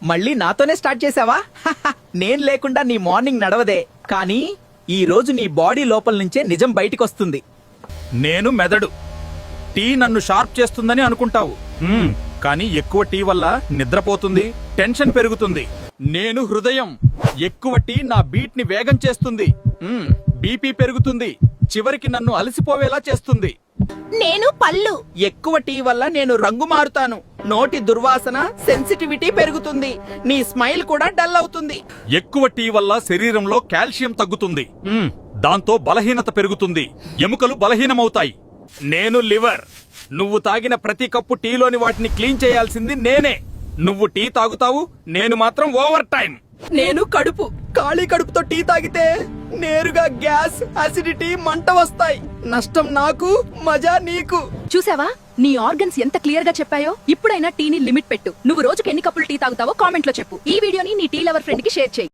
మళ్ళీ నాతోనే స్టార్ట్ చేసావా? నేను లేకుండా నీ మార్నింగ్ నడవదే. కానీ ఈ రోజు నీ బాడీ లోపల నుంచే నిజం బయటికొస్తుంది. నేను మెదడు. టీ నన్ను షార్ప్ చేస్తుందని అనుకుంటావు, కానీ ఎక్కువ టీ వల్ల నిద్రపోతుంది, టెన్షన్ పెరుగుతుంది. నేను హృదయం. ఎక్కువ టీ నా బీట్ ని వేగం చేస్తుంది, బీపీ పెరుగుతుంది, చివరికి నన్ను అలసిపోవేలా చేస్తుంది. నేను పళ్ళు. ఎక్కువ టీ వల్ల నేను రంగు మారుతాను, నోటి దుర్వాసన, సెన్సిటివిటీ పెరుగుతుంది, నీ స్మైల్ కూడా డల్ అవుతుంది. ఎక్కువ టీ వల్ల శరీరంలో కాల్షియం తగ్గుతుంది, దాంతో బలహీనత పెరుగుతుంది, ఎముకలు బలహీనమవుతాయి. నేను లివర్. నువ్వు తాగిన ప్రతి కప్పు టీలోని వాటిని క్లీన్ చేయాల్సింది నేనే. నువ్వు టీ తాగుతావు, నేను మాత్రం ఓవర్ టైం. నేను కడుపు. ఖాళీ కడుపుతో టీ తాగితే నేరుగా గ్యాస్, అసిడిటీ, మంట వస్తాయి. నష్టం నాకు, మజా నీకు. చూసావా నీ ఆర్గన్స్ ఎంత క్లియర్ గా చెప్పాయో? ఇప్పుడైనా టీని లిమిట్ పెట్టు. నువ్వు రోజుకి ఎన్ని కప్పులు టీ తాగుతావో కామెంట్ లో చెప్పు. ఈ వీడియోని నీ టీ లవర్ ఫ్రెండ్ కి షేర్ చేయి.